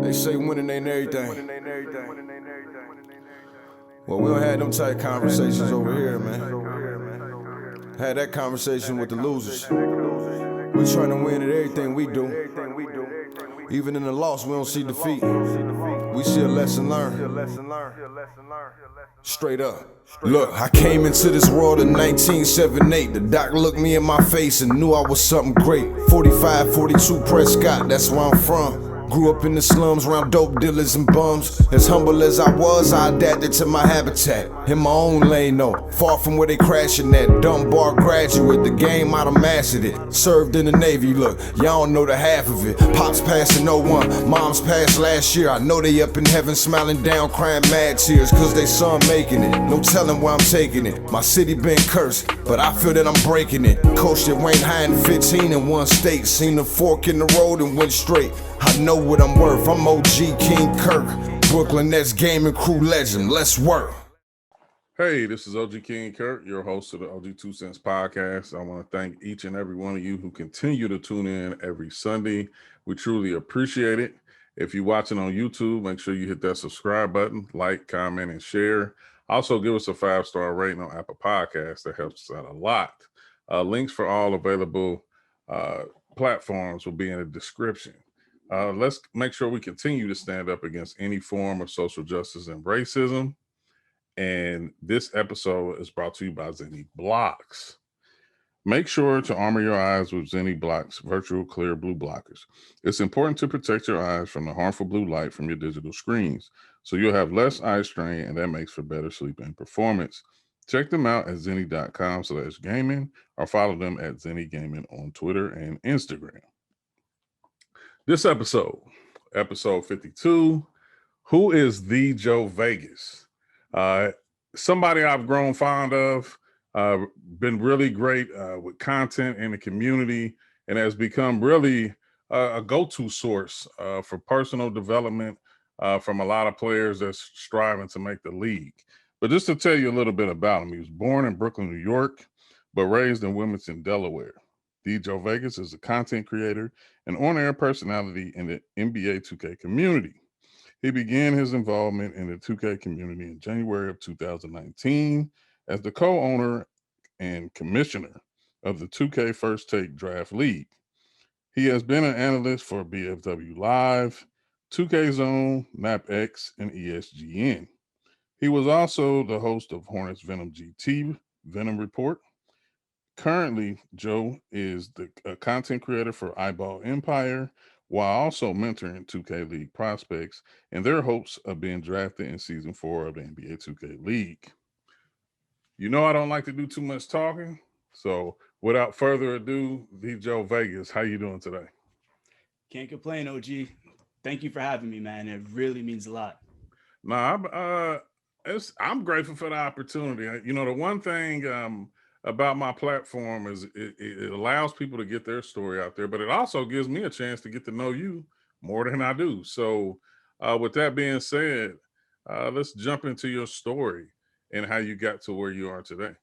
They say winning ain't everything. Well, we don't have them type conversations over here, man. Had that conversation with the losers. We trying to win at everything we do. Even in the loss, we don't see defeat. We see a lesson learned. Straight up. Look, I came into this world in 1978. The doc looked me in my face and knew I was something great. 45, 42 Prescott, that's where I'm from. Grew up in the slums around dope dealers and bums. As humble as I was, I adapted to my habitat. In my own lane though, far from where they crashing at. Dumb bar graduate, the game I'd have mastered it. Served in the Navy, look, y'all don't know the half of it. Pops passed in 01, moms passed last year. I know they up in heaven smiling down, crying mad tears, cause they son making it. No telling where I'm taking it. My city been cursed, but I feel that I'm breaking it. Coached at Wayne High in 15 in one state. Seen the fork in the road and went straight. I know what I'm worth, I'm OG King Kirk. Brooklyn Nets gaming crew legend, let's work. Hey, this is OG King Kurt, your host of the OG2CENTS podcast. I want to thank each and every one of you who continue to tune in every Sunday. We truly appreciate it. If you're watching on YouTube, make sure you hit that subscribe button, like, comment, and share. Also, give us a 5-star rating on Apple Podcasts. That helps us out a lot. Links for all available platforms will be in the description. Let's make sure we continue to stand up against any form of social justice and racism. And this episode is brought to you by Zenni Blocks. Make sure to armor your eyes with Zenni Blocks virtual clear blue blockers. It's important to protect your eyes from the harmful blue light from your digital screens, so you'll have less eye strain, and that makes for better sleep and performance. Check them out at zenni.com/gaming or follow them at Zenni Gaming on Twitter and Instagram. This episode 52, who is the Joe Vegas? Somebody I've grown fond of, been really great with content in the community, and has become really a go-to source for personal development from a lot of players that's striving to make the league. But just to tell you a little bit about him, he was born in Brooklyn, New York, but raised in Wilmington, Delaware. D. Joe Vegas is a content creator and on-air personality in the NBA 2K community. He began his involvement in the 2K community in January of 2019 as the co-owner and commissioner of the 2K First Take Draft League. He has been an analyst for BFW Live, 2K Zone, NapX, and ESGN. He was also the host of Hornets Venom GT, Venom Report. Currently, Joe is the content creator for iBall Empire, while also mentoring 2K League prospects in their hopes of being drafted in Season 4 of the NBA 2K League. You know I don't like to do too much talking, so without further ado, the Joe Vegas, how you doing today? Can't complain, OG. Thank you for having me, man. It really means a lot. Nah, I'm grateful for the opportunity. You know, the one thing about my platform is it allows people to get their story out there, but it also gives me a chance to get to know you more than I do. So, with that being said, let's jump into your story and how you got to where you are today.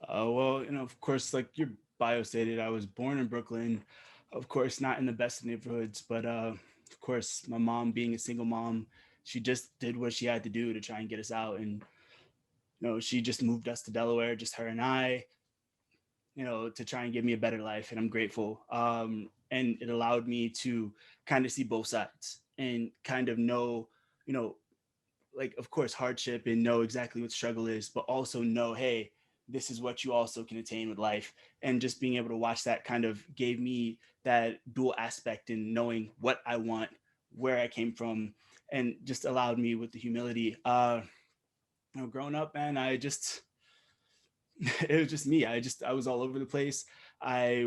Well, of course, like your bio stated, I was born in Brooklyn. Of course, not in the best neighborhoods, but of course, my mom being a single mom, she just did what she had to do to try and get us out. And, she just moved us to Delaware, just her and I, to try and give me a better life. And I'm grateful. And it allowed me to kind of see both sides and kind of know, like, of course, hardship and know exactly what struggle is, but also know, hey, this is what you also can attain with life. And just being able to watch that kind of gave me that dual aspect in knowing what I want, where I came from, and just allowed me with the humility. Growing up, man, it was just me. I was all over the place. I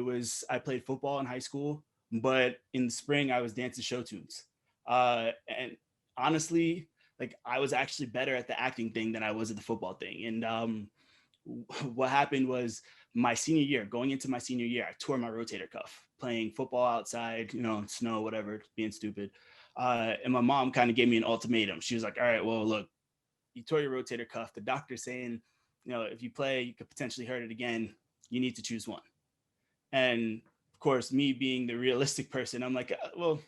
played football in high school, but in the spring I was dancing show tunes. And honestly, like I was actually better at the acting thing than I was at the football thing. And what happened was my senior year, going into my senior year, I tore my rotator cuff playing football outside, snow, whatever, being stupid. And my mom kind of gave me an ultimatum. She was like, all right, well, look, you tore your rotator cuff. The doctor's saying, if you play, you could potentially hurt it again. You need to choose one. And of course, me being the realistic person, I'm like, well,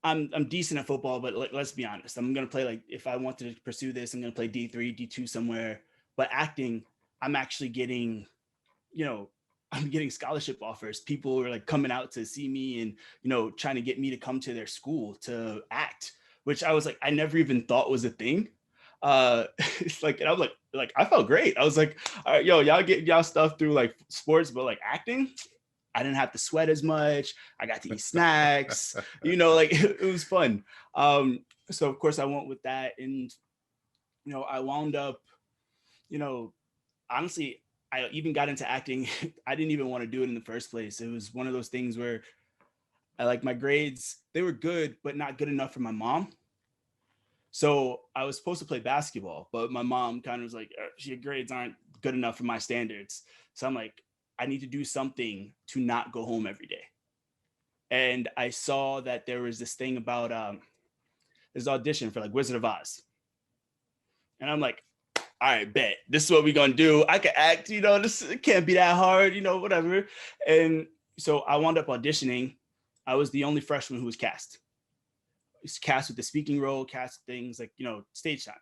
I'm decent at football, but let's be honest. I'm gonna play, like, if I wanted to pursue this, I'm gonna play D3, D2 somewhere. But acting, I'm actually getting, I'm getting scholarship offers. People are like coming out to see me and, trying to get me to come to their school to act, which I was like, I never even thought was a thing. It's like, and I'm like, I felt great. I was like, all right, yo, y'all get y'all stuff through like sports, but like acting, I didn't have to sweat as much. I got to eat snacks, like it was fun. So of course I went with that. And, I wound up, you know, honestly, I even got into acting. I didn't even want to do it in the first place. It was one of those things where I, like, my grades, they were good, but not good enough for my mom. So I was supposed to play basketball, but my mom kind of was like, your grades aren't good enough for my standards. So I'm like, I need to do something to not go home every day. And I saw that there was this thing about this audition for like Wizard of Oz. And I'm like, all right, bet. This is what we're going to do. I can act, this, it can't be that hard, whatever. And so I wound up auditioning. I was the only freshman who was cast. It's cast with the speaking role, cast things like, stage time.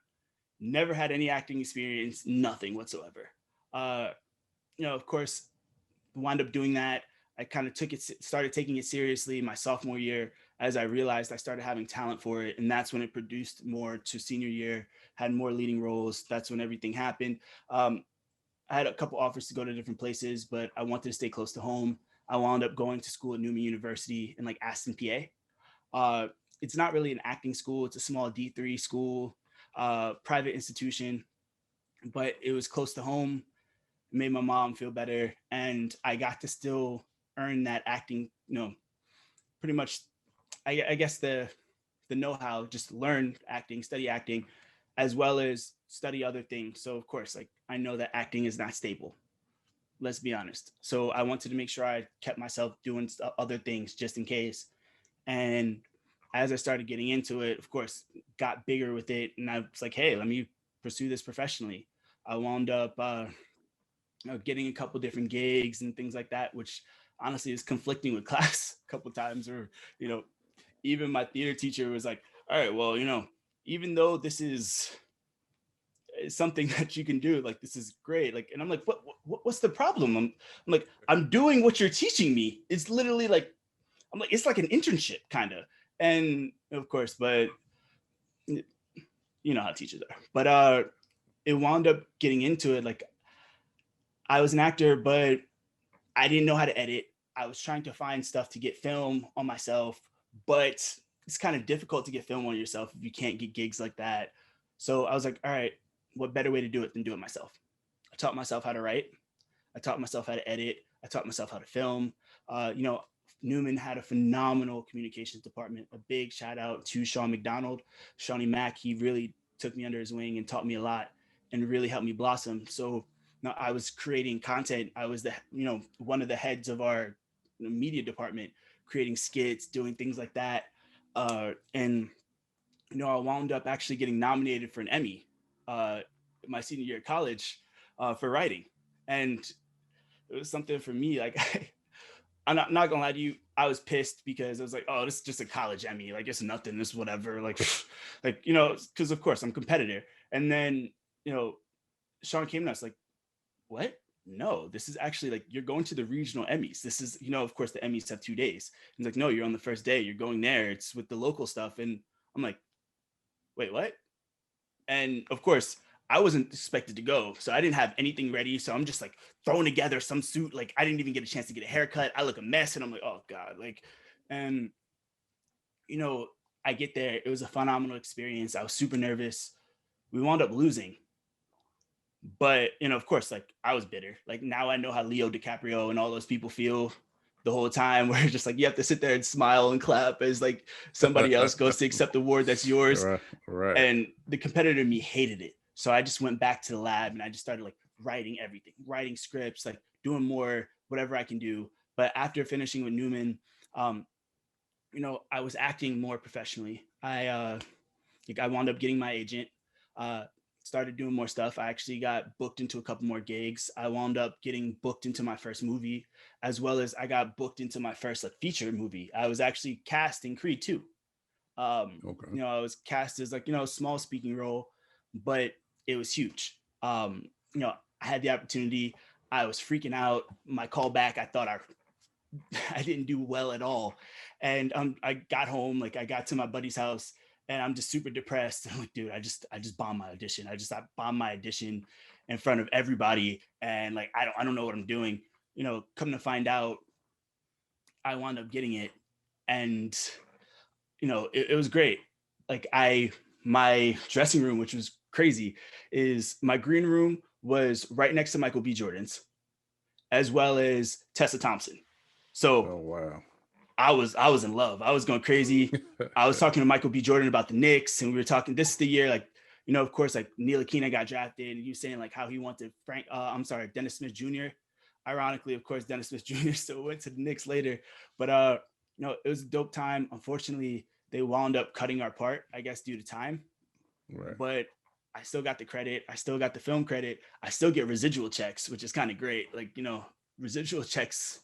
Never had any acting experience, nothing whatsoever. Of course, wound up doing that. I kind of started taking it seriously my sophomore year as I realized I started having talent for it. And that's when it produced more to senior year, had more leading roles. That's when everything happened. I had a couple offers to go to different places, but I wanted to stay close to home. I wound up going to school at Newman University in like Aston, PA. It's not really an acting school. It's a small D3 school, private institution, but it was close to home. It made my mom feel better. And I got to still earn that acting, pretty much, I guess the know-how, just learn acting, study acting, as well as study other things. So of course, like, I know that acting is not stable. Let's be honest. So I wanted to make sure I kept myself doing other things just in case. And as I started getting into it, of course, got bigger with it. And I was like, hey, let me pursue this professionally. I wound up getting a couple different gigs and things like that, which honestly is conflicting with class a couple times. Or, even my theater teacher was like, all right, well, even though this is something that you can do, like, this is great. Like, and I'm like, what's the problem? I'm like, I'm doing what you're teaching me. It's literally like, I'm like, it's like an internship kind of. And of course, but you know how teachers are. But it wound up getting into it. Like, I was an actor, but I didn't know how to edit. I was trying to find stuff to get film on myself, but it's kind of difficult to get film on yourself if you can't get gigs like that. So I was like, all right, what better way to do it than do it myself? I taught myself how to write. I taught myself how to edit. I taught myself how to film. Newman had a phenomenal communications department. A big shout out to Sean McDonald, Shawnee Mack. He really took me under his wing and taught me a lot and really helped me blossom. So now I was creating content. I was one of the heads of our media department, creating skits, doing things like that. And I wound up actually getting nominated for an Emmy my senior year of college for writing. And it was something for me, like, I'm not gonna lie to you, I was pissed because I was like, oh, this is just a college Emmy, like, it's nothing, this whatever, like because of course I'm a competitor. And then Sean came to us like, what? No, this is actually, like, you're going to the regional Emmys. This is, of course the Emmys have 2 days. He's like, no, you're on the first day, you're going there, it's with the local stuff. And I'm like, wait, what? And of course I wasn't expected to go, so I didn't have anything ready. So I'm just like throwing together some suit. Like, I didn't even get a chance to get a haircut. I look a mess, and I'm like, oh God, like, and I get there. It was a phenomenal experience. I was super nervous. We wound up losing, but of course, like, I was bitter. Like, now I know how Leo DiCaprio and all those people feel the whole time, where it's just like you have to sit there and smile and clap as like somebody else goes to accept the award that's yours. Right. And the competitor in me hated it. So I just went back to the lab and I just started like writing everything, writing scripts, like doing more, whatever I can do. But after finishing with Newman, I was acting more professionally. I wound up getting my agent, started doing more stuff. I actually got booked into a couple more gigs. I wound up getting booked into my first movie, as well as I got booked into my first like feature movie. I was actually cast in Creed 2. Okay. You know, I was cast as like, you know, a small speaking role, but it was huge. You know, I had the opportunity. I was freaking out. My callback, I thought I didn't do well at all. And I got home, like I got to my buddy's house and I'm just super depressed. I'm like, dude, I just bombed my audition. I bombed my audition in front of everybody. And like, I don't know what I'm doing. You know, come to find out, I wound up getting it. And, you know, it was great. Like my dressing room, which was crazy, is my green room was right next to Michael B. Jordan's, as well as Tessa Thompson. So Oh wow. I was in love. I was going crazy. I was talking to Michael B. Jordan about the Knicks, and we were talking. This is the year, like, you know, of course, like Neil Aquina got drafted, and he was saying like how he wanted Dennis Smith Jr. Ironically, of course, Dennis Smith Jr. still went to the Knicks later, but you know, it was a dope time. Unfortunately, they wound up cutting our part, I guess, due to time. Right. But I still got the credit. I still got the film credit. I still get residual checks, which is kind of great. Like, you know, residual checks,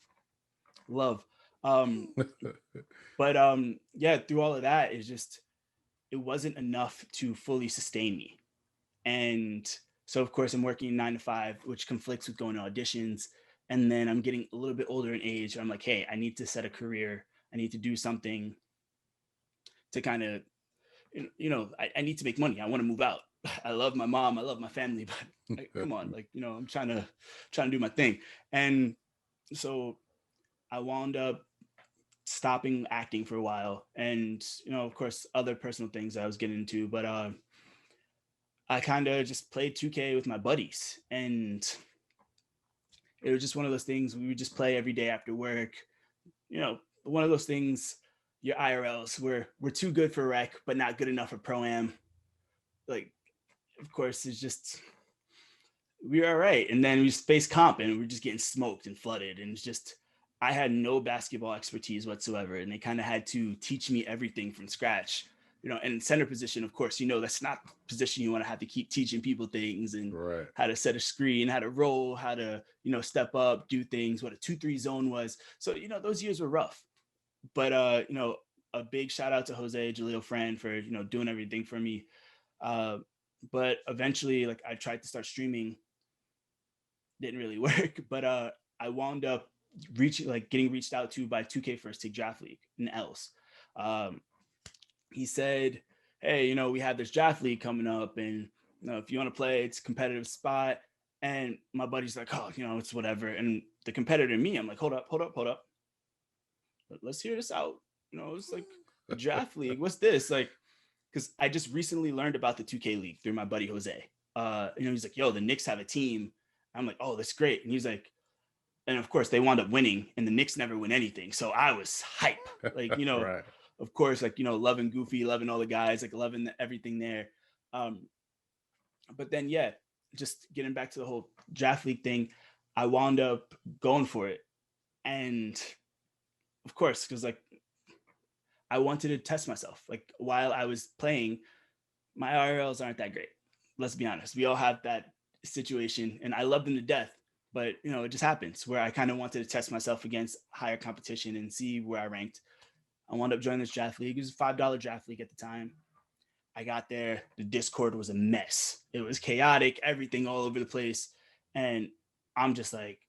love. Um, but yeah, through all of that, it's just it wasn't enough to fully sustain me. And so of course I'm working 9 to 5, which conflicts with going to auditions. And then I'm getting a little bit older in age. I'm like, hey, I need to set a career. I need to do something to kind of, you know, I need to make money. I want to move out. I love my mom. I love my family, but like, come on, like, you know, I'm trying to do my thing. And so I wound up stopping acting for a while, and you know, of course, other personal things I was getting into, but I kind of just played 2K with my buddies, and it was just one of those things we would just play every day after work. You know, one of those things. Your IRLs we're too good for rec, but not good enough for pro am. Like, of course, it's just we were all right, and then we space comp, and we're just getting smoked and flooded, and it's just I had no basketball expertise whatsoever, and they kind of had to teach me everything from scratch. You know, and center position, of course, you know, that's not the position you want to have to keep teaching people things and Right. how to set a screen, how to roll, how to, you know, step up, do things, what a 2-3 zone was. So, you know, those years were rough. But you know, a big shout out to Jose Jaleel Friend for, you know, doing everything for me. Uh, but eventually, like I tried to start streaming, didn't really work. But I wound up getting reached out to by 2K First Take Draft League in Els. Um, he said, hey, you know, we have this draft league coming up, and you know, if you want to play, it's a competitive spot. And my buddy's like, oh, you know, it's whatever. And the competitor in me, I'm like, hold up. Let's hear this out. You know, it's like a draft league. What's this? Like, because I just recently learned about the 2K League through my buddy Jose. You know, he's like, yo, the Knicks have a team. I'm like, oh, that's great. And he's like, and of course they wound up winning, and the Knicks never win anything. So I was hype. Like, you know, Right. of course, like, you know, loving Goofy, loving all the guys, like loving everything there. Um, but then, yeah, just getting back to the whole draft league thing, I wound up going for it. And of course, because like I wanted to test myself. Like while I was playing, my IRLs aren't that great. Let's be honest. We all have that situation, and I love them to death. But you know, it just happens where I kind of wanted to test myself against higher competition and see where I ranked. I wound up joining this draft league. It was a $5 draft league at the time. I got there. The Discord was a mess. It was chaotic, everything all over the place. And I'm just like,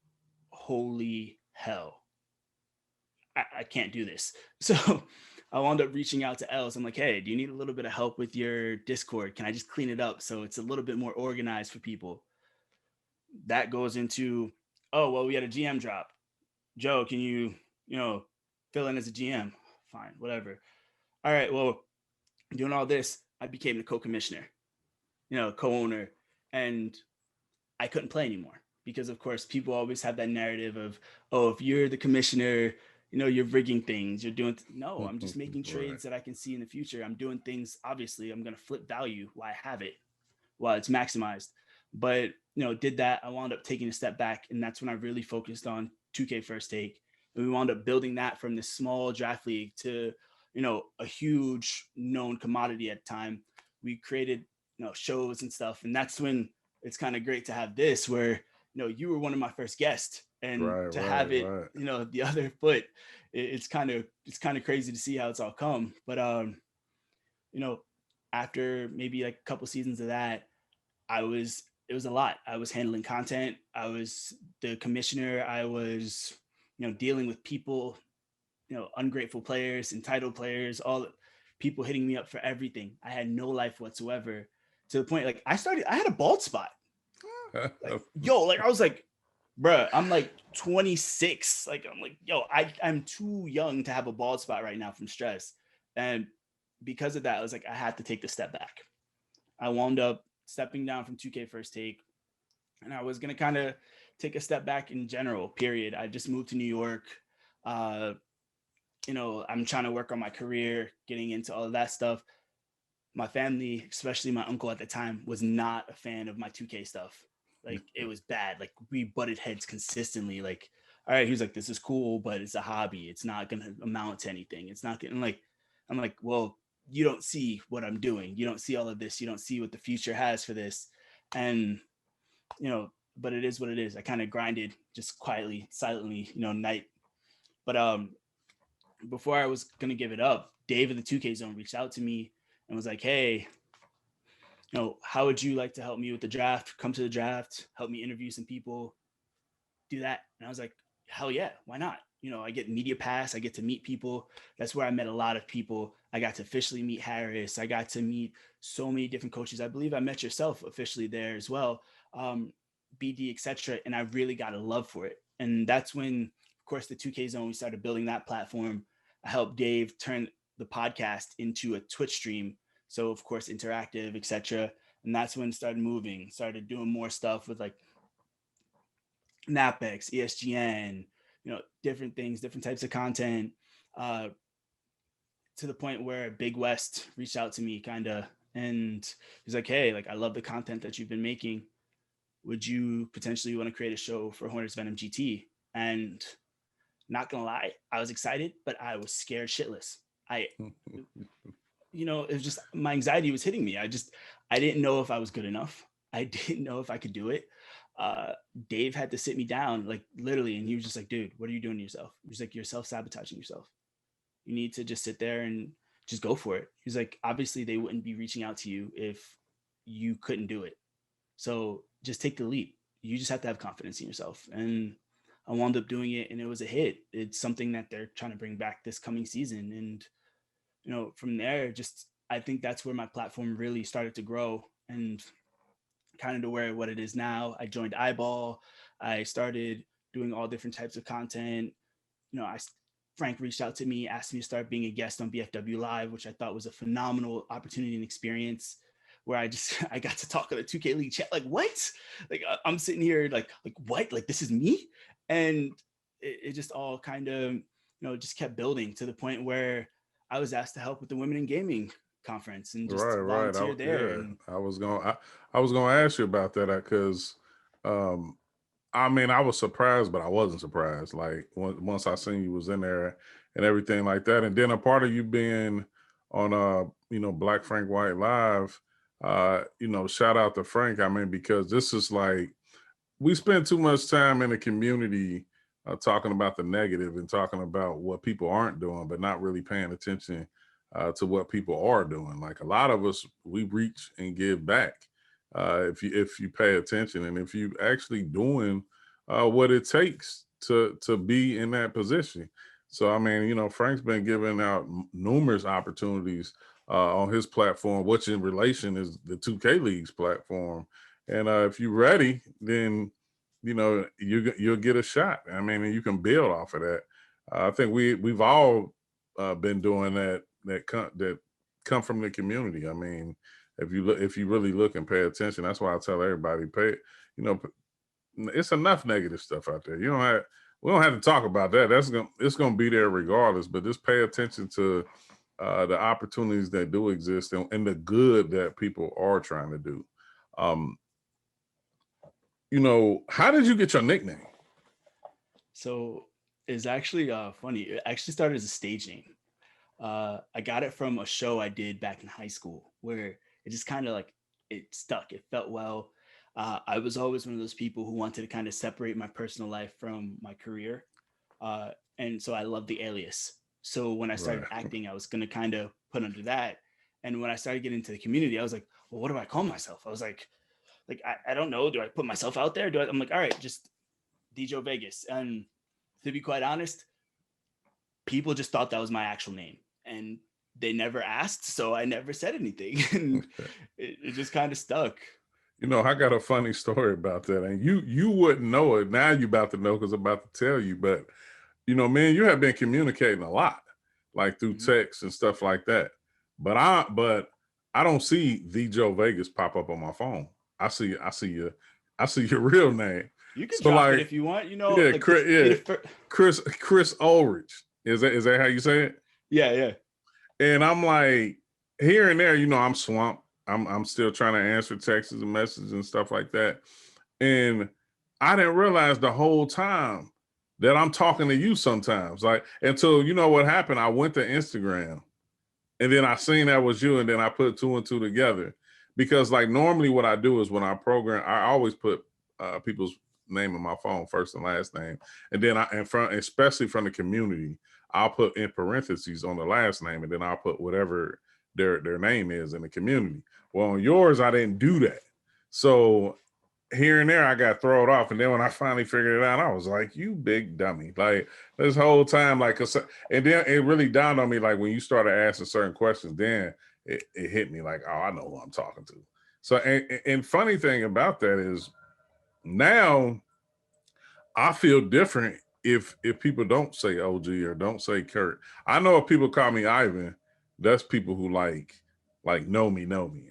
holy hell. I can't do this. So I wound up reaching out to Els. I'm like, hey, do you need a little bit of help with your Discord? Can I just clean it up so it's a little bit more organized for people? That goes into, oh, well, we had a GM drop. Joe, can you, you know, fill in as a GM? Fine, whatever. All right, well, doing all this, I became the co-commissioner, you know, co-owner, and I couldn't play anymore because, of course, people always have that narrative of, oh, if you're the commissioner, you know, you're rigging things, you're doing, no, I'm just making trades that I can see in the future. I'm doing things, obviously, I'm going to flip value while I have it, while it's maximized. But, you know, did that, I wound up taking a step back, and that's when I really focused on 2K First Take. And we wound up building that from this small draft league to, you know, a huge known commodity at the time. We created, you know, shows and stuff. And that's when it's kind of great to have this where, you know, you were one of my first guests, and to have it, you know, the other foot, it's kind of crazy to see how it's all come. But after maybe like a couple seasons of that, it was a lot. I was handling content. I was the commissioner. I was, dealing with people, ungrateful players, entitled players, all people hitting me up for everything. I had no life whatsoever, to the point like I had a bald spot. Like, I was like, bruh, I'm like 26. Like, I'm like, I'm too young to have a bald spot right now from stress. And because of that, I was like, I had to take the step back. I wound up stepping down from 2K First Take, and I was going to kind of take a step back in general, period. I just moved to New York. I'm trying to work on my career, getting into all of that stuff. My family, especially my uncle at the time, was not a fan of my 2K stuff. Like, it was bad. Like, we butted heads consistently. Like, all right, he was like, this is cool, but it's a hobby. It's not going to amount to anything. It's not getting like, I'm like, well, you don't see what I'm doing. You don't see all of this. You don't see what the future has for this. And, but it is what it is. I kind of grinded just quietly, silently, night. But before I was going to give it up, Dave of the 2K Zone reached out to me and was like, hey, how would you like to help me with the draft? Come to the draft, help me interview some people, do that. And I was like, hell yeah, why not? I get media pass. I get to meet people. That's where I met a lot of people. I got to officially meet Harris. I got to meet so many different coaches. I believe I met yourself officially there as well. BD, etc. And I really got a love for it. And that's when, of course, the 2K Zone, we started building that platform. I helped Dave turn the podcast into a Twitch stream. So, of course, interactive, etc. And that's when it started moving, started doing more stuff with like NapX, ESGN, different things, different types of content, to the point where Big West reached out to me kind of, and he's like, hey, like, I love the content that you've been making. Would you potentially want to create a show for Hornets Venom GT? And not gonna lie, I was excited, but I was scared shitless. It was just, my anxiety was hitting me. I didn't know if I was good enough. I didn't know if I could do it. Dave had to sit me down, like, literally, and he was just like, dude, what are you doing to yourself? He was like, you're self-sabotaging yourself. You need to just sit there and just go for it. He's like, obviously they wouldn't be reaching out to you if you couldn't do it. So just take the leap. You just have to have confidence in yourself. And I wound up doing it, and it was a hit. It's something that they're trying to bring back this coming season. And, from there, just, I think that's where my platform really started to grow, and kind of to where what it is now. I joined iBall. I started doing all different types of content. Frank reached out to me, asked me to start being a guest on BFW Live, which I thought was a phenomenal opportunity and experience, where I got to talk on the 2K League chat. Like, what? Like, I'm sitting here like what? Like, this is me? And it just all kind of, just kept building to the point where I was asked to help with the Women in Gaming conference and just volunteer there. Yeah, And I was gonna ask you about that because, I mean, I was surprised, but I wasn't surprised. Like, once I seen you was in there and everything like that, and then a part of you being on Black Frank White Live, shout out to Frank. I mean, because this is like, we spend too much time in the community talking about the negative and talking about what people aren't doing, but not really paying attention to what people are doing. Like, a lot of us, we reach and give back if you pay attention, and if you actually doing what it takes to be in that position. So I mean, Frank's been giving out numerous opportunities on his platform, which in relation is the 2K League's platform. And if you're ready, then you'll get a shot. I mean, and you can build off of that. I think we've all been doing that come from the community. I mean, if you really look and pay attention, that's why I tell everybody, it's enough negative stuff out there. We don't have to talk about that. It's gonna be there regardless. But just pay attention to the opportunities that do exist and the good that people are trying to do. How did you get your nickname? so it's actually funny. It actually started as a stage name. I got it from a show I did back in high school, where it just kind of like, it stuck. It felt well. I was always one of those people who wanted to kind of separate my personal life from my career. And so I loved the alias. So when I started acting, I was going to kind of put under that. And when I started getting into the community, I was like, well, what do I call myself? I was like I don't know. Do I put myself out there? I'm like, all right, just DJ Vegas. And to be quite honest, people just thought that was my actual name, and they never asked, so I never said anything. And it just kind of stuck. You know, I got a funny story about that, and you wouldn't know it. Now you're about to know because I'm about to tell you. But you know, man, you have been communicating a lot, like through text and stuff like that. But I don't see the Joe Vegas pop up on my phone. I see your real name. You can So drop like, it if you want. You know, yeah, like Chris Ulrich. Is that how you say it? Yeah. And I'm like, here and there, you know, I'm swamped. I'm still trying to answer texts and messages and stuff like that. And I didn't realize the whole time that I'm talking to you sometimes. Like, until you know what happened, I went to Instagram and then I seen that was you, and then I put two and two together. Because like normally what I do is when I program, I always put people's name in my phone, first and last name. And then especially from the community, I'll put in parentheses on the last name, and then I'll put whatever their name is in the community. Well, on yours, I didn't do that. So here and there, I got thrown off. And then when I finally figured it out, I was like, you big dummy. Like this whole time, like, and then it really dawned on me, like when you started asking certain questions, then it hit me like, oh, I know who I'm talking to. So, and funny thing about that is now I feel different if people don't say OG or don't say CURT. I know if people call me Ivan, that's people who like know me.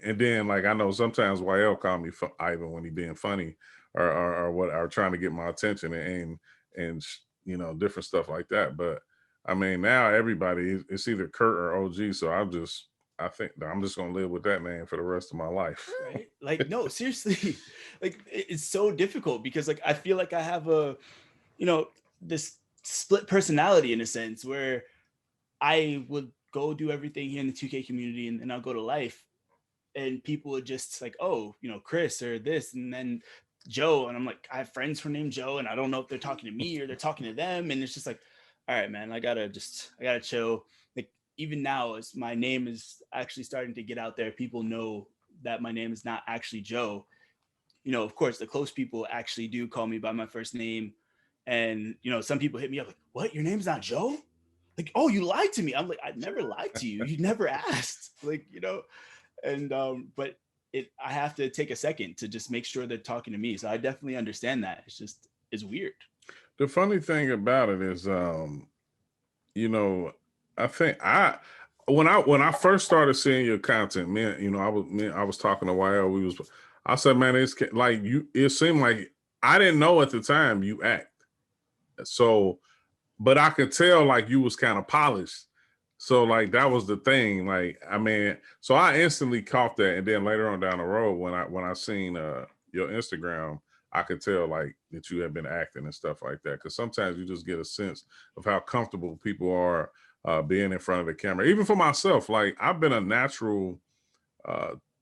And then like I know sometimes YL call me Ivan when he being funny or what, are trying to get my attention and you know, different stuff like that. But I mean, now everybody, it's either CURT or OG. So I think that I'm just gonna live with that name for the rest of my life. Right? Like, no, seriously, like it's so difficult because like I feel like I have this split personality in a sense where I would go do everything here in the 2K community, and then I'll go to life, and people would just like, oh, Chris or this, and then Joe, and I'm like, I have friends who are named Joe, and I don't know if they're talking to me or they're talking to them, and it's just like, all right, man, I gotta chill. Like even now, as my name is actually starting to get out there, people know that my name is not actually Joe. Of course, the close people actually do call me by my first name, and some people hit me up like, what, your name's not Joe? Like, oh, you lied to me. I'm like, I never lied to you. You never asked. Like, and but I have to take a second to just make sure they're talking to me. So I definitely understand that. It's weird. The funny thing about it is, I think when I first started seeing your content, man, I was talking to YL. I said, man, it's like it seemed like I didn't know at the time you act. So, but I could tell like you was kind of polished. So like that was the thing. Like, I mean, so I instantly caught that. And then later on down the road, when I seen your Instagram, I could tell like that you have been acting and stuff like that. Cause sometimes you just get a sense of how comfortable people are being in front of the camera. Even for myself, like I've been a natural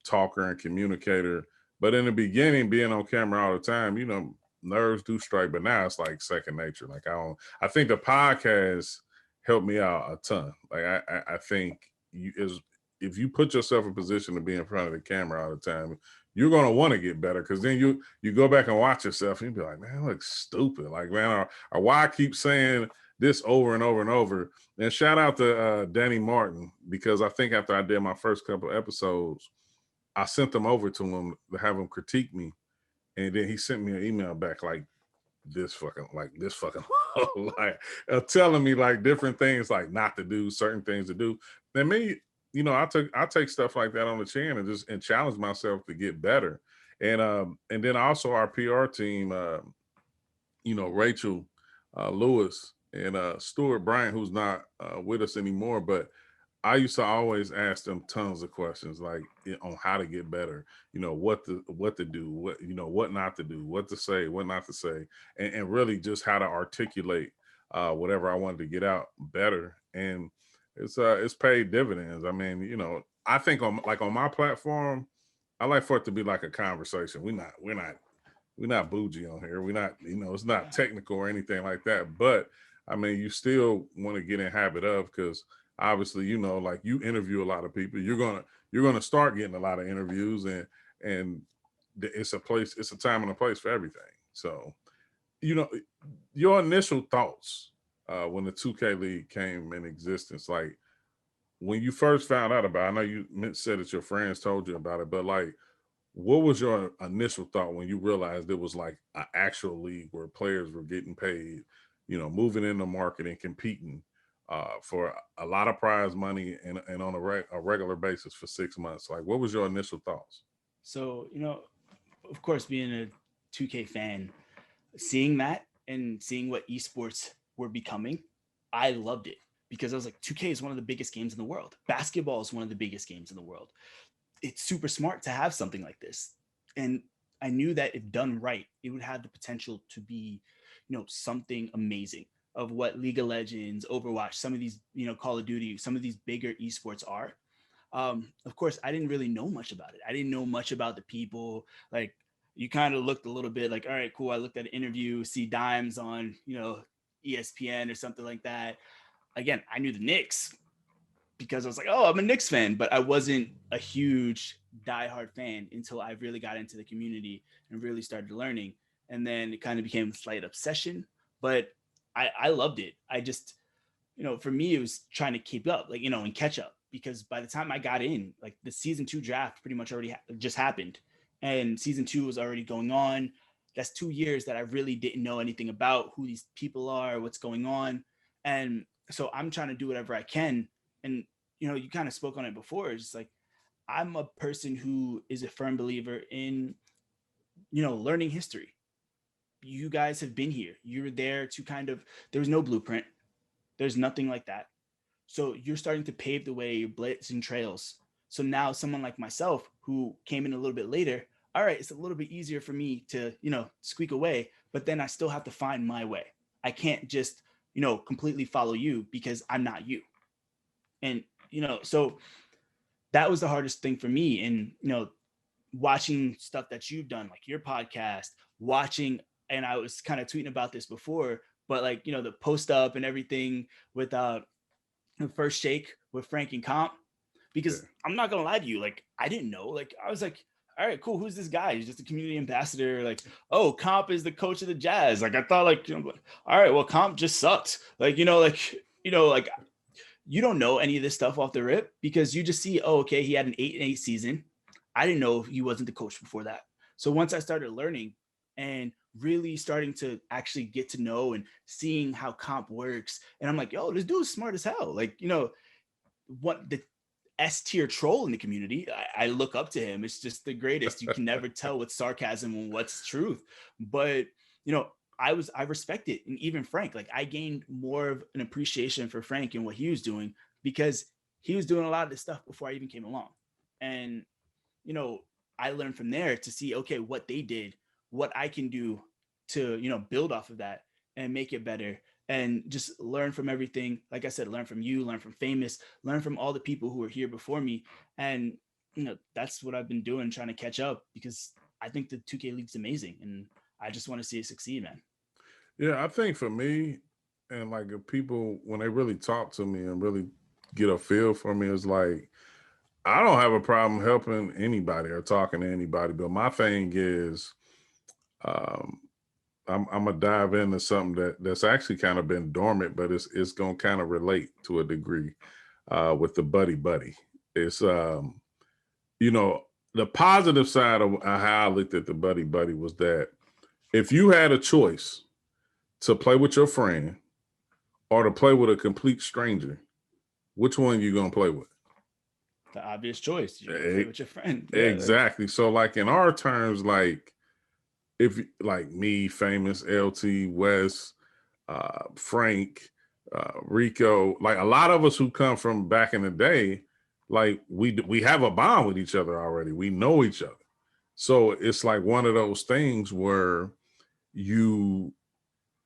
talker and communicator, but in the beginning, being on camera all the time, nerves do strike, but now it's like second nature. Like I think the podcast helped me out a ton. Like I think if you put yourself in position to be in front of the camera all the time, you're gonna want to get better, because then you go back and watch yourself and you be like, man, I look stupid. Like, man, or why I keep saying this over and over and over. And shout out to Danny Martin, because I think after I did my first couple of episodes, I sent them over to him to have him critique me. And then he sent me an email back like this fucking like telling me like different things, like not to do certain things to do. And me, I take stuff like that on the chin and challenge myself to get better. And then also our PR team, Rachel Lewis and Stuart Bryant, who's not with us anymore, but I used to always ask them tons of questions, like on how to get better, what to do, what not to do, what to say, what not to say, and really just how to articulate whatever I wanted to get out better. And it's paid dividends. I mean, I think on my platform, I like for it to be like a conversation. We're not bougie on here. We're not, it's not technical or anything like that. But I mean, you still want to get in habit of, because obviously, you know, like you interview a lot of people. You're gonna start getting a lot of interviews, and it's a time and a place for everything. So, you know, your initial thoughts when the 2K League came in existence, like when you first found out about it, I know you said that your friends told you about it, but like, what was your initial thought when you realized it was like an actual league where players were getting paid, you know, moving in the market and competing for a lot of prize money and on a regular basis for 6 months? Like, what was your initial thoughts? So, you know, of course, being a 2K fan, seeing that and seeing what esports were becoming, I loved it because I was like, 2K is one of the biggest games in the world. Basketball is one of the biggest games in the world. It's super smart to have something like this. And I knew that if done right, it would have the potential to be, you know, something amazing of what League of Legends, Overwatch, some of these, you know, Call of Duty, some of these bigger esports are. Of course, I didn't really know much about it. I didn't know much about the people. Like, you kind of looked a little bit like, all right, cool. I looked at an interview, see Dimes on, you know, ESPN or something like that. Again, I knew the Knicks because I was like, oh, I'm a Knicks fan, but I wasn't a huge diehard fan until I really got into the community and really started learning. And then it kind of became a slight obsession, but I loved it. I just, you know, for me, it was trying to keep up, like, you know, and catch up, because by the time I got in, like, the season 2 draft pretty much already just happened, and season 2 was already going on. That's 2 years that I really didn't know anything about who these people are, what's going on. And so I'm trying to do whatever I can. And, you know, you kind of spoke on it before. It's just like, I'm a person who is a firm believer in, you know, learning history. You guys have been here. You were there to kind of, there was no blueprint. There's nothing like that. So you're starting to pave the way, you're blitzing trails. So now someone like myself who came in a little bit later, all right, it's a little bit easier for me to, you know, squeak away, but then I still have to find my way. I can't just, you know, completely follow you because I'm not you. And, you know, so that was the hardest thing for me. And, you know, watching stuff that you've done, like your podcast, watching, and I was kind of tweeting about this before, but like, you know, the post up and everything with the first shake with Frank and Comp, because Yeah. I'm not gonna lie to you, like, I didn't know. Like, I was like, all right, cool, who's this guy? He's just a community ambassador. Like, oh, Comp is the coach of the Jazz. Like, I thought, like, you know, all right, well, Comp just sucked. Like, like you don't know any of this stuff off the rip because you just see, oh, okay, he had an 8-8 season. I didn't know he wasn't the coach before that. So once I started learning and really starting to actually get to know and seeing how Comp works, and I'm like, yo, this dude's smart as hell. Like, you know, what the S tier troll in the community, I look up to him. It's just the greatest. You can never tell what's sarcasm and what's truth. But, you know, I respect it. And even Frank, like, I gained more of an appreciation for Frank and what he was doing because he was doing a lot of this stuff before I even came along. And, you know, I learned from there to see, okay, what they did, what I can do to, you know, build off of that and make it better, and just learn from everything. Like I said, learn from you, learn from Famous, learn from all the people who were here before me. And, you know, that's what I've been doing, trying to catch up, because I think the 2K League's amazing and I just want to see it succeed, man. Yeah, I think for me, and like if people, when they really talk to me and really get a feel for me, it's like, I don't have a problem helping anybody or talking to anybody, but my thing is, um, I'm gonna dive into something that's actually kind of been dormant, but it's gonna kind of relate to a degree with the buddy buddy. It's you know, the positive side of how I looked at the buddy buddy was that if you had a choice to play with your friend or to play with a complete stranger, which one you gonna play with? The obvious choice. You play with your friend. Yeah, Exactly. So like in our terms, like if like me, Famous, LT, Wes, Frank, Rico, like a lot of us who come from back in the day, like we have a bond with each other already. We know each other. So it's like one of those things where you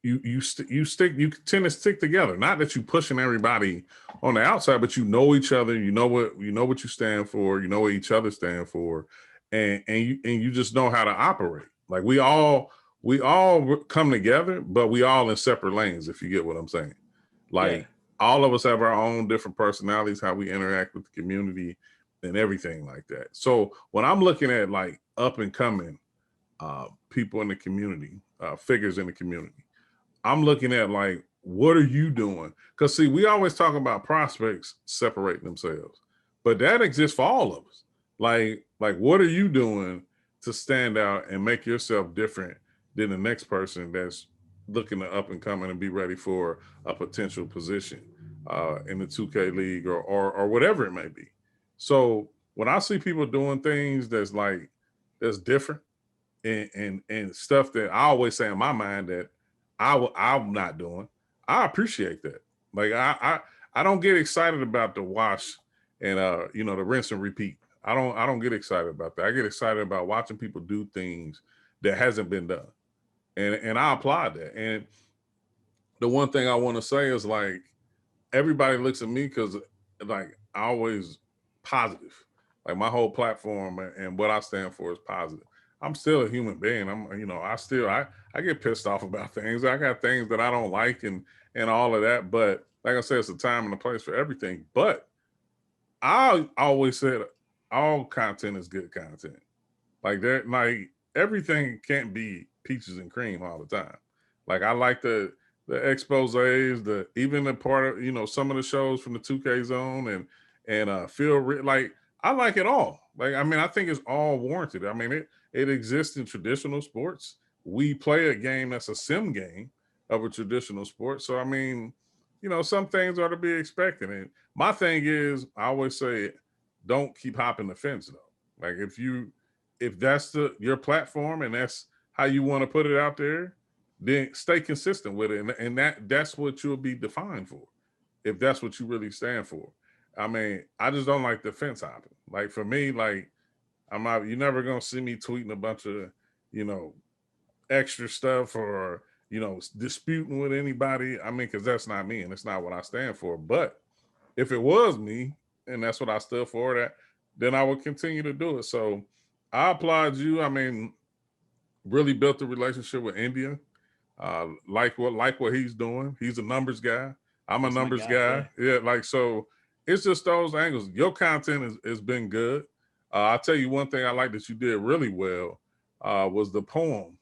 you tend to stick together. Not that you pushing everybody on the outside, but you know each other. You know what you stand for. You know what each other stand for, and you just know how to operate. Like we all come together, but we all in separate lanes. If you get what I'm saying, yeah. like all of us have our own different personalities, how we interact with the community and everything like that. So when I'm looking at like up and coming people in the community, figures in the community, I'm looking at like, what are you doing? Because see, we always talk about prospects separating themselves, but that exists for all of us. Like what are you doing to stand out and make yourself different than the next person that's looking to up and coming and be ready for a potential position in the 2K league or whatever it may be. So when I see people doing things that's different and stuff that I always say in my mind that I'm not doing, I appreciate that. Like I don't get excited about the wash and the rinse and repeat. I don't get excited about that. I get excited about watching people do things that hasn't been done. And I applaud that. And the one thing I want to say is like everybody looks at me because like I always positive. Like my whole platform and what I stand for is positive. I'm still a human being. I get pissed off about things. I got things that I don't like and all of that. But like I said, it's a time and a place for everything. But I always said all content is good content. Like everything can't be peaches and cream all the time. Like I like the exposés, even the part of some of the shows from the 2K zone and like I like it all. Like I mean, I think it's all warranted. I mean, it exists in traditional sports. We play a game that's a sim game of a traditional sport. So I mean, some things are to be expected. And my thing is, I always say, don't keep hopping the fence though. Like if that's your platform and that's how you want to put it out there, then stay consistent with it. And that's what you'll be defined for, if that's what you really stand for. I mean, I just don't like the fence hopping. Like for me, like you're never gonna see me tweeting a bunch of, extra stuff or, disputing with anybody. I mean, because that's not me and it's not what I stand for. But if it was me and that's what I stood for, then I would continue to do it. So I applaud you. I mean, really built a relationship with India. Like what he's doing. He's a numbers guy. I'm a That's my numbers guy. guy. Yeah, like so it's just those angles. Your content has been good. I'll tell you one thing I like that you did really well was the poem.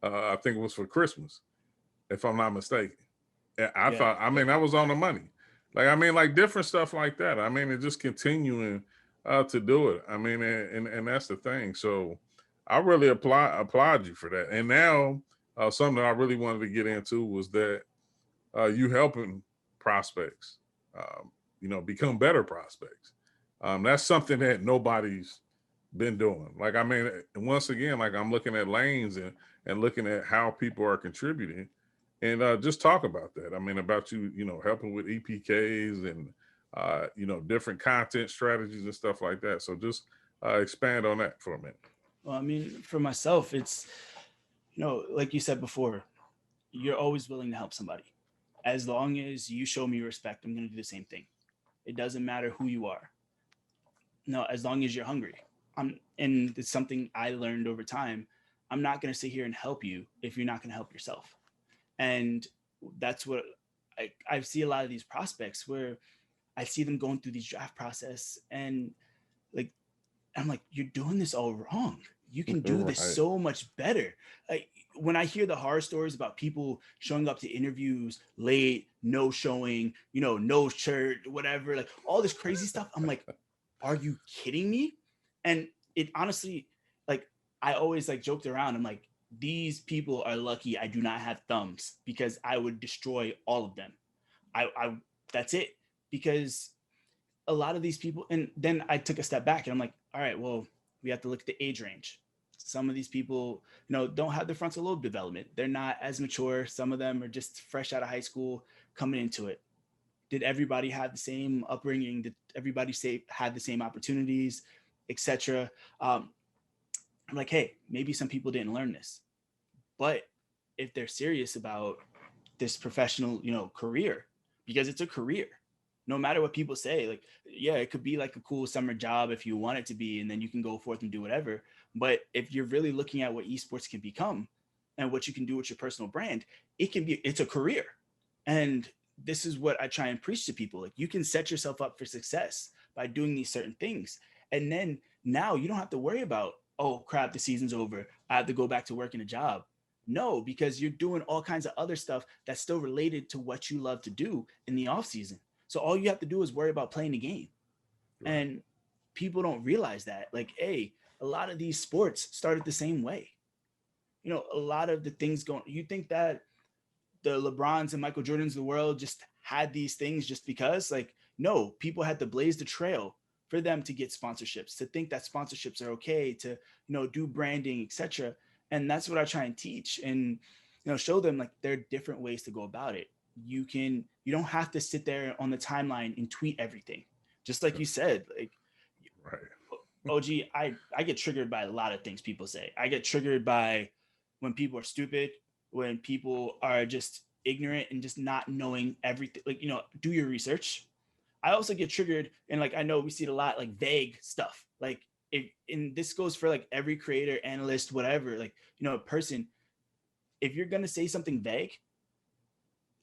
I think it was for Christmas, if I'm not mistaken. I thought, I mean, that was on the money. Like, I mean, like different stuff like that. I mean, and just continuing to do it. I mean, and that's the thing. So I really applaud you for that. And now something that I really wanted to get into was that you helping prospects, become better prospects. That's something that nobody's been doing. Like, I mean, once again, like I'm looking at lanes and looking at how people are contributing and just talk about that. I mean, about you helping with EPKs and, different content strategies and stuff like that. So just expand on that for a minute. Well, I mean, for myself, it's, like you said before, you're always willing to help somebody. As long as you show me respect, I'm going to do the same thing. It doesn't matter who you are. No, as long as you're hungry. And it's something I learned over time. I'm not going to sit here and help you if you're not going to help yourself. And that's what I see a lot of these prospects where I see them going through these draft process and like, I'm like, you're doing this all wrong. You can do this so much better. Like when I hear the horror stories about people showing up to interviews late, no showing, no shirt, whatever, like all this crazy stuff. I'm like, are you kidding me? And it honestly, like I always like joked around. I'm like, these people are lucky I do not have thumbs because I would destroy all of them. I that's it. Because a lot of these people, and then I took a step back and I'm like, all right, well, we have to look at the age range. Some of these people, don't have the frontal lobe development. They're not as mature. Some of them are just fresh out of high school coming into it. Did everybody have the same upbringing? Did everybody had the same opportunities, etc.? I'm like, hey, maybe some people didn't learn this, but if they're serious about this professional, career, because it's a career, no matter what people say, like, yeah, it could be like a cool summer job if you want it to be, and then you can go forth and do whatever. But if you're really looking at what esports can become and what you can do with your personal brand, it's a career. And this is what I try and preach to people. Like, you can set yourself up for success by doing these certain things. And then now you don't have to worry about, oh crap, the season's over, I have to go back to working a job. No, because you're doing all kinds of other stuff that's still related to what you love to do in the off season. So all you have to do is worry about playing the game. Right. And people don't realize that. Like, hey, a lot of these sports started the same way. You know, a lot of the things going, you think that the LeBrons and Michael Jordans of the world just had these things just because? Like, no, people had to blaze the trail for them to get sponsorships, to think that sponsorships are okay, to, you know, do branding, etc. And that's what I try and teach, and, you know, show them like there are different ways to go about it. You don't have to sit there on the timeline and tweet everything. Just like you said, like, right. OG, I get triggered by a lot of things people say. I get triggered by when people are stupid, when people are just ignorant and just not knowing everything. Like, you know, do your research. I also get triggered, and like, I know we see it a lot, like vague stuff. Like, and this goes for like every creator, analyst, whatever, like, you know, person. If you're going to say something vague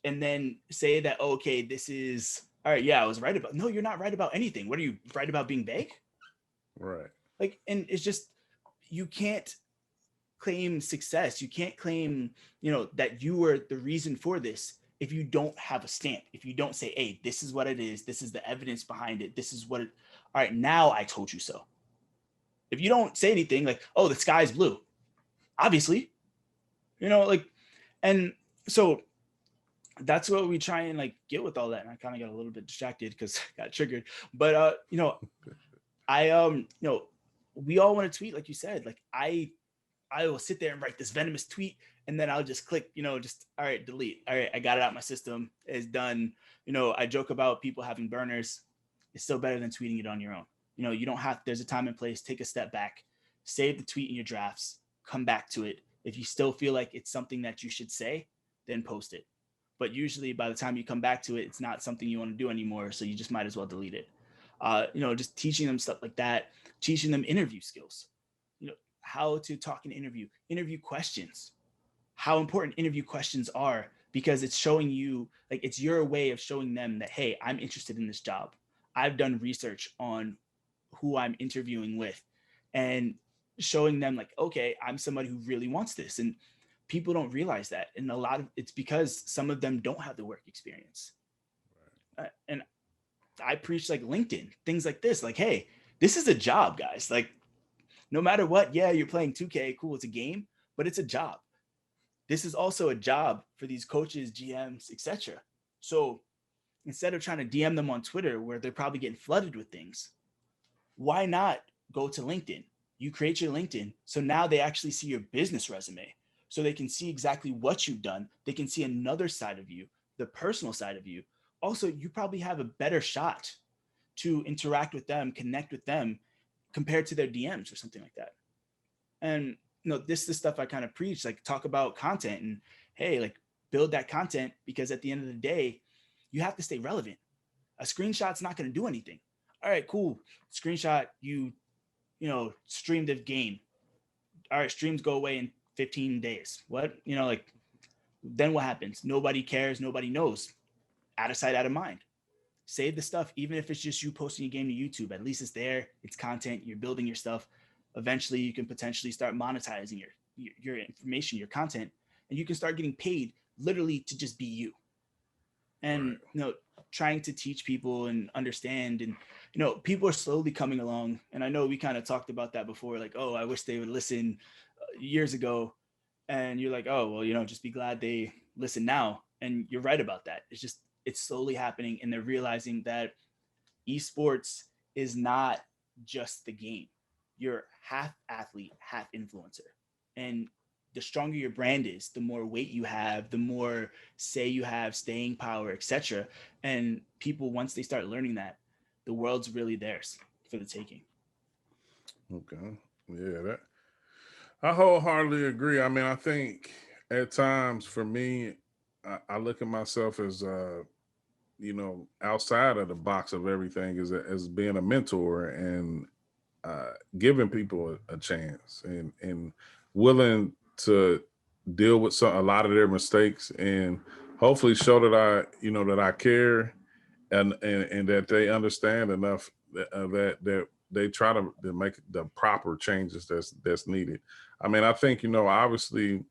and then say that, oh, okay, this is all right, yeah, I was right about, no, you're not right about anything. What are you right about being vague? Right. Like, and it's just, you can't claim success. You can't claim, you know, that you were the reason for this if you don't have a stamp, if you don't say, hey, this is what it is, this is the evidence behind it, this is what it, all right, now I told you so. If you don't say anything like, oh, the sky's blue, obviously, you know, like, and so that's what we try and like get with all that. And I kind of got a little bit distracted because I got triggered, but you know, you know, we all want to tweet, like you said. Like, I will sit there and write this venomous tweet, and then I'll just click, you know, just, all right, delete. All right, I got it out my system. It's done. You know, I joke about people having burners. It's still better than tweeting it on your own. You know, you don't have, there's a time and place, take a step back, save the tweet in your drafts, come back to it. If you still feel like it's something that you should say, then post it. But usually by the time you come back to it, it's not something you want to do anymore. So you just might as well delete it. You know, just teaching them stuff like that, teaching them interview skills, you know, how to talk in interview questions, how important interview questions are, because it's showing you, like, it's your way of showing them that, hey, I'm interested in this job. I've done research on who I'm interviewing with, and showing them like, okay, I'm somebody who really wants this. And people don't realize that. And a lot of it's because some of them don't have the work experience. And I preach like LinkedIn, things like this, like, hey, this is a job, guys. Like, no matter what, yeah, you're playing 2K, cool, it's a game, but it's a job. This is also a job for these coaches, GMs, etc. So instead of trying to DM them on Twitter where they're probably getting flooded with things, why not go to LinkedIn? You create your LinkedIn, so now they actually see your business resume, so they can see exactly what you've done. They can see another side of you, the personal side of you. Also, you probably have a better shot to interact with them, connect with them, compared to their DMs or something like that. And, you know, this is the stuff I kind of preach, like, talk about content, and hey, like, build that content, because at the end of the day, you have to stay relevant. A screenshot's not going to do anything. All right, cool. Screenshot, you know, streamed a game. All right, streams go away in 15 days. What? You know, like, then what happens? Nobody cares. Nobody knows. Out of sight, out of mind. Save the stuff, even if it's just you posting a game to YouTube. At least it's there. It's content. You're building your stuff. Eventually, you can potentially start monetizing your information, your content, and you can start getting paid literally to just be you. And, right, you know, trying to teach people and understand, and, you know, people are slowly coming along. And I know we kind of talked about that before, like, oh, I wish they would listen years ago. And you're like, oh, well, you know, just be glad they listen now. And you're right about that. It's just, it's slowly happening, and they're realizing that esports is not just the game. You're half athlete, half influencer. And the stronger your brand is, the more weight you have, the more say you have, staying power, etc. And people, once they start learning that, the world's really theirs for the taking. Okay. Yeah, that I wholeheartedly agree. I mean, I think at times for me, I look at myself as you know, outside of the box of everything, as being a mentor, and giving people a chance, and willing to deal with a lot of their mistakes, and hopefully show that that I care, and that they understand enough that they try to make the proper changes that's needed. I mean, I think, obviously,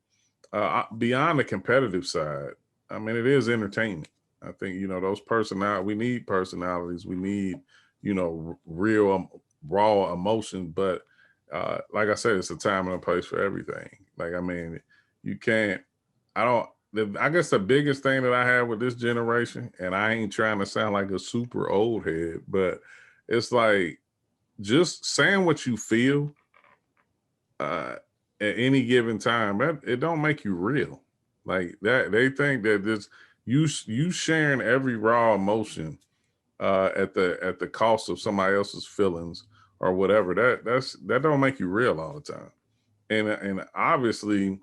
beyond the competitive side, I mean, it is entertainment. I think, we need personalities. We need, real raw emotion. But like I said, it's a time and a place for everything. Like, I mean, you can't, I guess the biggest thing that I have with this generation, and I ain't trying to sound like a super old head, but it's like just saying what you feel at any given time, it don't make you real. Like that, they think that this you sharing every raw emotion at the cost of somebody else's feelings or whatever. That don't make you real all the time. And obviously,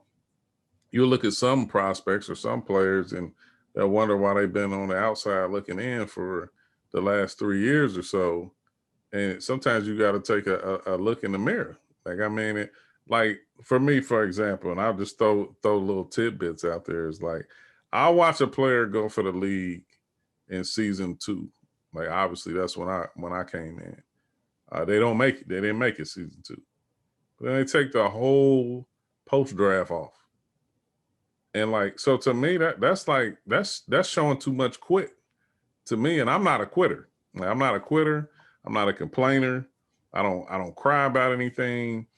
you look at some prospects or some players and they'll wonder why they've been on the outside looking in for the last 3 years or so. And sometimes you got to take a look in the mirror. Like, I mean, like for me, for example, and I'll just throw little tidbits out there. Is like, I'll watch a player go for the league in season 2. Like, obviously that's when I came in. They don't make it. They didn't make it season 2. But then they take the whole post draft off. And like, so to me, that's showing too much quit to me. And I'm not a quitter. Like, I'm not a quitter. I'm not a complainer. I don't cry about anything.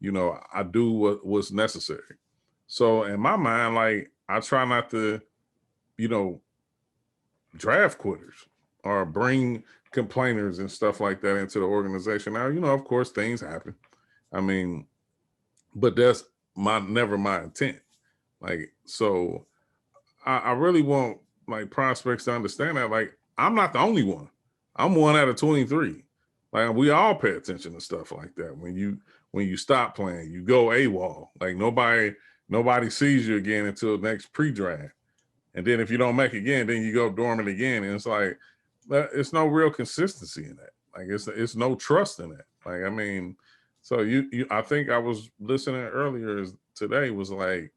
I do what's necessary. So in my mind, like, I try not to, draft quitters or bring complainers and stuff like that into the organization. Now, of course, things happen. I mean, but that's never my intent. Like, so I really want like prospects to understand that, like, I'm not the only one. I'm 1 out of 23. Like, we all pay attention to stuff like that. When you stop playing, you go AWOL. Like, nobody sees you again until next pre-draft. And then if you don't make it again, then you go dormant again. And it's like, it's no real consistency in that. Like, it's no trust in that. Like, I mean, so I think I was listening earlier today was like,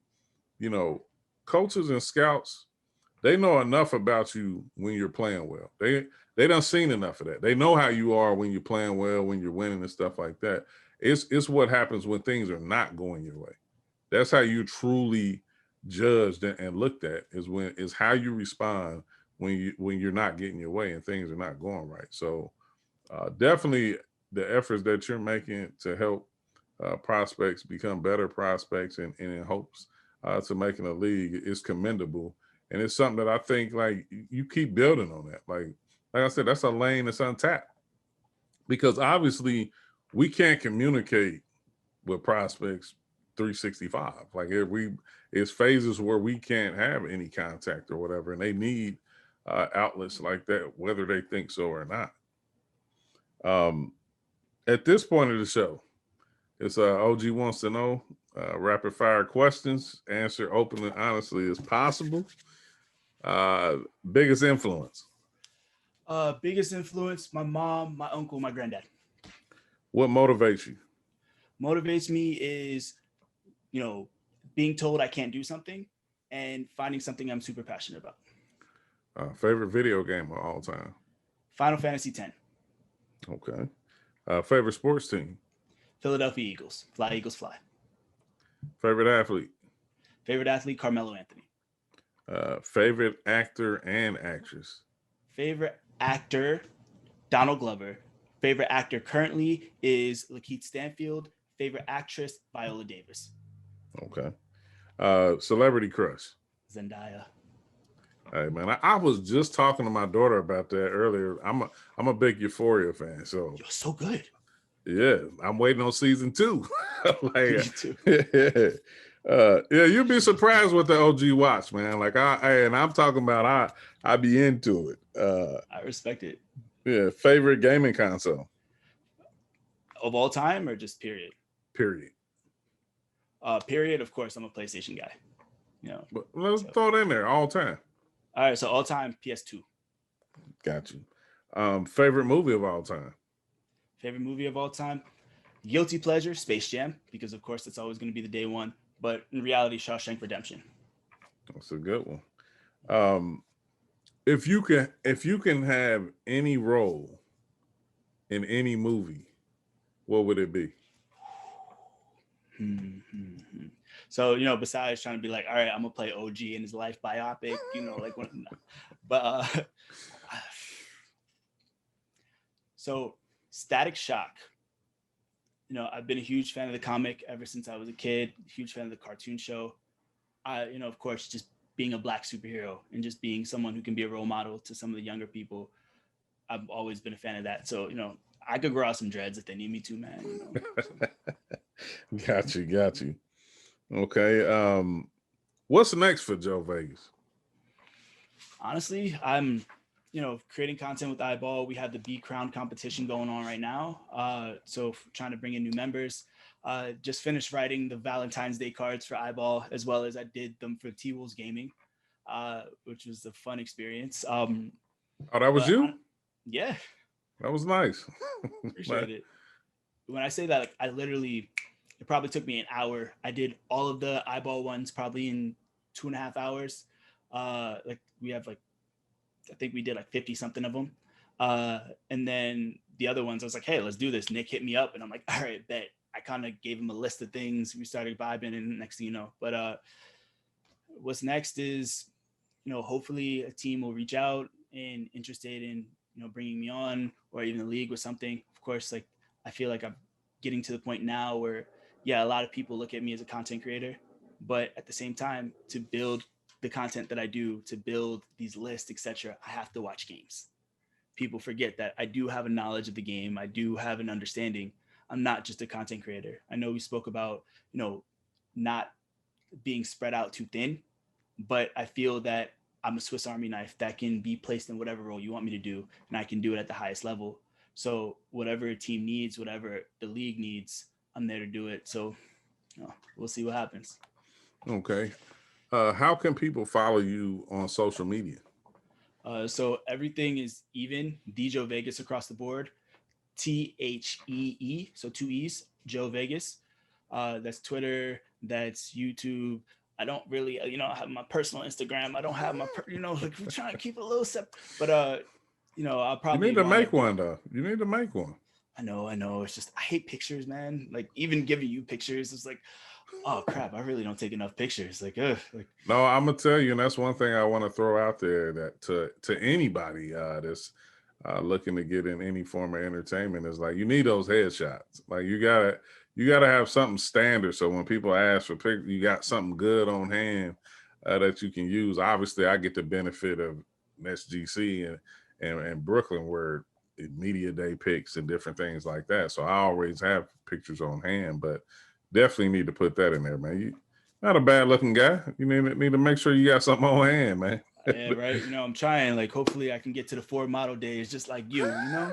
coaches and scouts, they know enough about you when you're playing well. They done seen enough of that. They know how you are when you're playing well, when you're winning and stuff like that. It's what happens when things are not going your way. That's how you truly judged and looked at, is how you respond when you're not getting your way and things are not going right. So definitely the efforts that you're making to help prospects become better prospects and in hopes to making a league is commendable. And it's something that I think, like, you keep building on that. Like I said, that's a lane that's untapped, because obviously we can't communicate with prospects 365. Like, it's phases where we can't have any contact or whatever, and they need outlets like that, whether they think so or not. At this point of the show, it's OG wants to know, rapid fire questions, answer openly and honestly as possible. Biggest influence? Biggest influence, my mom, my uncle, my granddad. What motivates you? Motivates me is, being told I can't do something and finding something I'm super passionate about. Favorite video game of all time? Final Fantasy X. Okay. Favorite sports team? Philadelphia Eagles. Fly, Eagles, fly. Favorite athlete? Favorite athlete, Carmelo Anthony. Favorite actor and actress? Favorite actor, Donald Glover. Favorite actor currently is Lakeith Stanfield. Favorite actress, Viola Davis. Okay. Celebrity crush? Zendaya. Hey man, I was just talking to my daughter about that earlier. I'm a big Euphoria fan, so You're so good. Yeah, I'm waiting on season 2. Like, Me too. Yeah, you'd be surprised what the OG watch, man. Like, I'm talking about I be into it. I respect it. Yeah, favorite gaming console? Of all time or just period? Period. Period, of course, I'm a PlayStation guy. But let's throw it in there, all time. All right, so all time, PS2. Got you. Favorite movie of all time? Favorite movie of all time? Guilty pleasure, Space Jam, because of course that's always going to be the day one. But in reality, Shawshank Redemption. That's a good one. If you can have any role in any movie, what would it be? So, you know, besides trying to be like, all right, I'm gonna play OG in his life biopic, you know, like what, but so Static Shock. You know, I've been a huge fan of the comic ever since I was a kid, huge fan of the cartoon show. You know, of course, just being a black superhero and just being someone who can be a role model to some of the younger people. I've always been a fan of that. So, you know, I could grow out some dreads if they need me to, man. You know, so. Got you. Okay. What's next for Joe Vegas? Honestly, I'm, you know, creating content with iBall. We have the B Crown competition going on right now. So trying to bring in new members. Just finished writing the Valentine's Day cards for iBall, as well as I did them for T-Wolves Gaming, which was a fun experience. Oh, that was you? Yeah. That was nice. Appreciate it. When I say that, like, it probably took me an hour. I did all of the iBall ones probably in 2.5 hours. Like we have like, I think we did like 50 something of them. And then the other ones, I was like, hey, let's do this. Nick hit me up and I'm like, all right, bet. I kind of gave him a list of things. We started vibing and next thing you know. But what's next is, you know, hopefully a team will reach out and interested in, you know, bringing me on, or even the league with something. Of course, like I feel like I'm getting to the point now where, yeah, a lot of people look at me as a content creator, but at the same time, to build the content that I do, to build these lists, etc., I have to watch games. People forget that I do have a knowledge of the game. I do have an understanding. I'm not just a content creator. I know we spoke about, you know, not being spread out too thin, but I feel that I'm a Swiss Army knife that can be placed in whatever role you want me to do, and I can do it at the highest level. So whatever a team needs, whatever the league needs, I'm there to do it. So, you know, we'll see what happens. Okay. How can people follow you on social media? So everything is even DJ Vegas across the board. THEE, so 2 E's, Joe Vegas. That's Twitter, that's YouTube. I don't really, you know, have my personal Instagram. I don't have my, you know, like we're trying to keep it a little separate. But you know, I'll probably. You need to make one though. You need to make one. I know. It's just I hate pictures, man. Like even giving you pictures, it's like, oh crap, I really don't take enough pictures. Like, like. No, I'm gonna tell you, and that's one thing I want to throw out there that to anybody that's looking to get in any form of entertainment is like you need those headshots. Like you gotta have something standard. So when people ask for pictures, you got something good on hand that you can use. Obviously, I get the benefit of SGC and Brooklyn where media day pics and different things like that. So I always have pictures on hand, but definitely need to put that in there, man. You not a bad looking guy. You need to make sure you got something on hand, man. Yeah, right. You know, I'm trying. Like, hopefully, I can get to the Ford model days just like you. You know.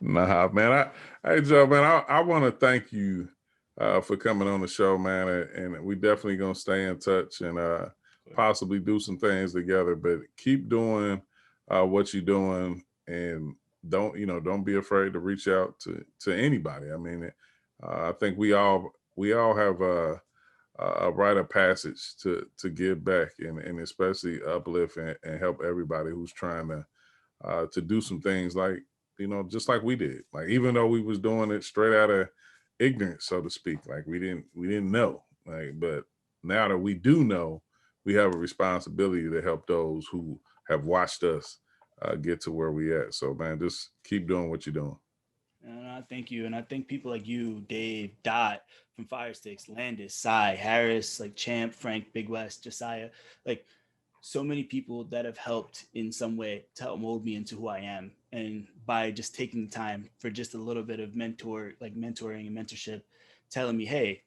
Nah, man. Hey, Joe, man. I want to thank you for coming on the show, man. And we definitely gonna stay in touch and possibly do some things together. But keep doing what you're doing, and don't be afraid to reach out to anybody. I mean, I think we all have a rite of passage to give back and especially uplift and help everybody who's trying to do some things like, just like we did. Like, even though we was doing it straight out of ignorance, so to speak, like we didn't know, like, but now that we do know, we have a responsibility to help those who have watched us get to where we at. So, man, just keep doing what you're doing. And I thank you. And I thank people like you, Dave, Dot from Firesticks, Landis, Cy, Harris, like Champ, Frank, Big West, Josiah, like so many people that have helped in some way to help mold me into who I am. And by just taking the time for just a little bit of mentoring and mentorship, telling me, hey,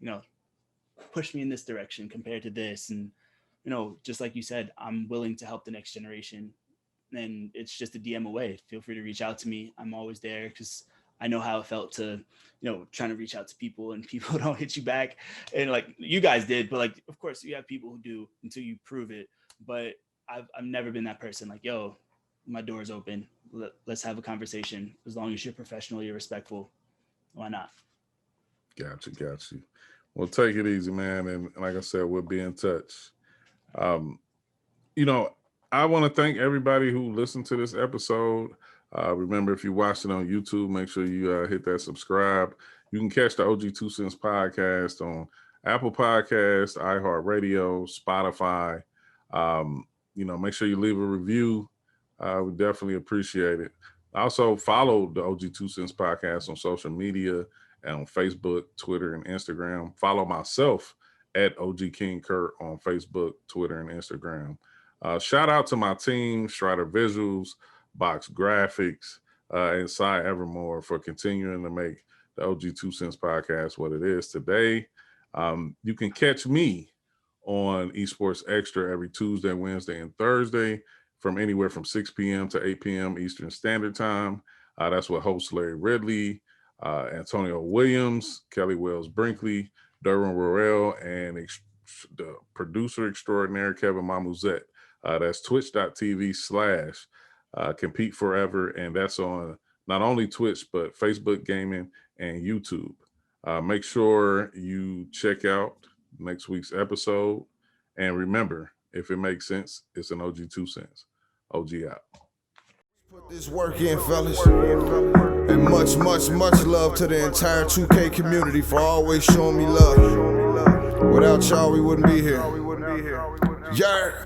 push me in this direction compared to this. And, just like you said, I'm willing to help the next generation. And it's just a DM away. Feel free to reach out to me. I'm always there because I know how it felt to, trying to reach out to people and people don't hit you back. And like you guys did, but like, of course you have people who do until you prove it. But I've never been that person like, yo, my door's open. Let's have a conversation. As long as you're professional, you're respectful. Why not? Got you. Well, take it easy, man. And like I said, we'll be in touch. I want to thank everybody who listened to this episode. Remember, if you watched it on YouTube, make sure you hit that subscribe. You can catch the OG2CENTS podcast on Apple Podcasts, iHeartRadio, Spotify. Make sure you leave a review. We definitely appreciate it. Also, follow the OG2CENTS podcast on social media and on Facebook, Twitter, and Instagram. Follow myself at OG King CURT on Facebook, Twitter, and Instagram. Shout out to my team, Strider Visuals, Box Graphics, and Cy Evermore for continuing to make the OG2CENTS podcast what it is today. You can catch me on EsportsXTRA every Tuesday, Wednesday, and Thursday from anywhere from 6 p.m. to 8 p.m. Eastern Standard Time. That's with host Larry Ridley, Antonio Williams, Kelly Wells Brinkley, Derwin Royale, and the producer extraordinaire, Kevin Mamuzet. That's twitch.tv/compete forever. And that's on not only Twitch, but Facebook Gaming and YouTube. Make sure you check out next week's episode. And remember, if it makes sense, it's an OG2CENTS. OG out. Put this work in, fellas. And much, much, much love to the entire 2K community for always showing me love. Without y'all, we wouldn't be here. Yeah.